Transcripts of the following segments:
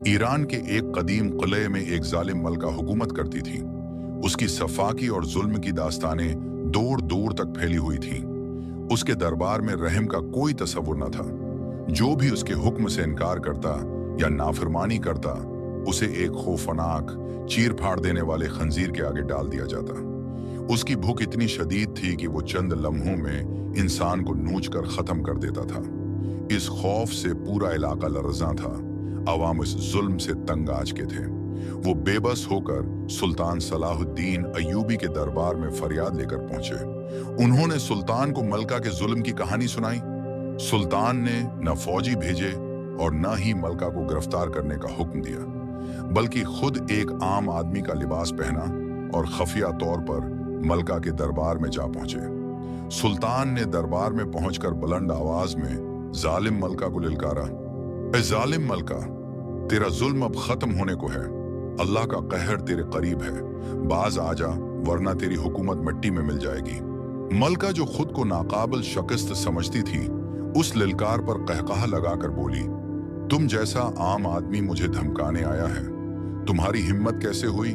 Iran के एक कदीम किले में एक जालिम मलका हुकूमत करती थी। उसकी सफाकी और जुल्म की दास्तानें दूर दूर तक फैली हुई थीं। उसके दरबार में रहम का कोई तसव्वुर न था। जो भी उसके हुक्म से इनकार करता या नाफरमानी करता, उसे एक खौफनाक चीर फाड़ देने वाले खंजीर के आगे डाल दिया जाता। उसकी भूख इतनी शदीद थी कि वो चंद लम्हों में इंसान को नोच कर खत्म कर देता था। इस खौफ से पूरा इलाका लर्ज़ां था। अवाम इस जुल्म से तंग आ चुके थे। वो बेबस होकर सुल्तान सलाहुद्दीन अय्यूबी के दरबार में फरियाद लेकर पहुंचे। उन्होंने सुल्तान को मलका के जुल्म की कहानी सुनाई। सुल्तान ने न फौजी भेजे और न ही मलका को गिरफ्तार करने का हुक्म दिया, बल्कि खुद एक आम आदमी का लिबास पहना और खफिया तौर पर मलका के दरबार में जा पहुंचे। सुल्तान ने दरबार में पहुंचकर बुलंद आवाज में जालिम मलका को ललकारा, ए जालिम मलका, तेरा जुल्म अब खत्म होने को है। अल्लाह का कहर तेरे करीब है। बाज आजा, वरना तेरी हुकूमत मिट्टी में मिल जाएगी। मलका, जो खुद को नाकाबिल शिकस्त समझती थी, उस ललकार पर कहकहा लगाकर बोली, तुम जैसा आम आदमी मुझे धमकाने आया है। तुम्हारी हिम्मत कैसे हुई?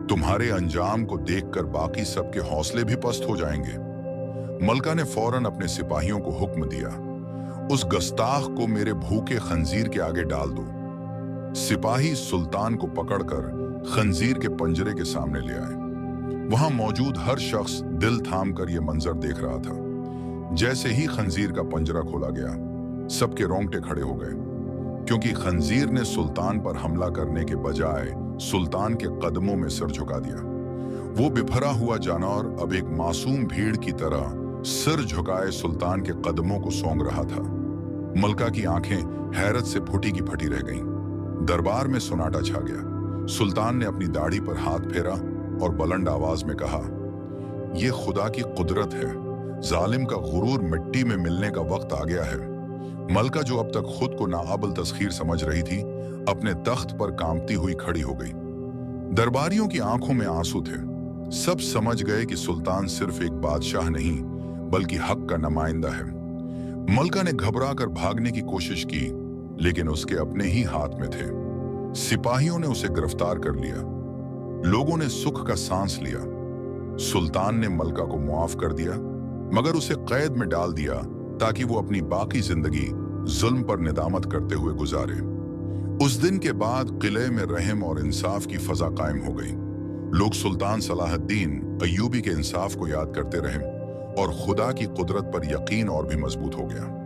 तुम्हारे अंजाम को देखकर बाकी सबके हौसले भी पस्त हो जाएंगे। मलका ने फौरन अपने सिपाहियों को हुक्म दिया, उस गस्ताख को मेरे भूखे खंजीर के आगे डाल दो। सिपाही सुल्तान को पकड़कर खंजीर के पंजरे के सामने ले आए। वहां मौजूद हर शख्स दिल थाम कर यह मंजर देख रहा था। जैसे ही खंजीर का पंजरा खोला गया, सबके रोंगटे खड़े हो गए, क्योंकि खंजीर ने सुल्तान पर हमला करने के बजाय सुल्तान के कदमों में सर झुका दिया। वो बिफरा हुआ जानवर अब एक मासूम भीड़ की तरह सिर झुकाए सुल्तान के कदमों को सौंग रहा था। मलका की आंखें हैरत से फटी की फटी रह गईं। दरबार में सन्नाटा छा गया। सुल्तान ने अपनी दाढ़ी पर हाथ फेरा और बुलंद आवाज में कहा, यह खुदा की कुदरत है। जालिम का गुरूर मिट्टी में मिलने का वक्त आ गया है। मलका, जो अब तक खुद को नाअबल तस्खीर समझ रही थी, अपने तख्त पर कांपती हुई खड़ी हो गई। दरबारियों की आंखों में आंसू थे। सब समझ गए कि सुल्तान सिर्फ एक बादशाह नहीं, बल्कि हक का नुमाइंदा है। मलका ने घबरा कर भागने की कोशिश की, लेकिन उसके अपने ही हाथ में थे। सिपाहियों ने उसे गिरफ्तार कर लिया। लोगों ने सुख का सांस लिया। सुल्तान ने मलका को मुआफ कर दिया, मगर उसे कैद में डाल दिया ताकि वो अपनी बाकी जिंदगी जुल्म पर निदामत करते हुए गुजारे। उस दिन के बाद किले में रहम और इंसाफ की फजा कायम हो गई। लोग सुल्तान सलाहुद्दीन अय्यूबी के इंसाफ को याद करते रहे और खुदा की कुदरत पर यकीन और भी मजबूत हो गया।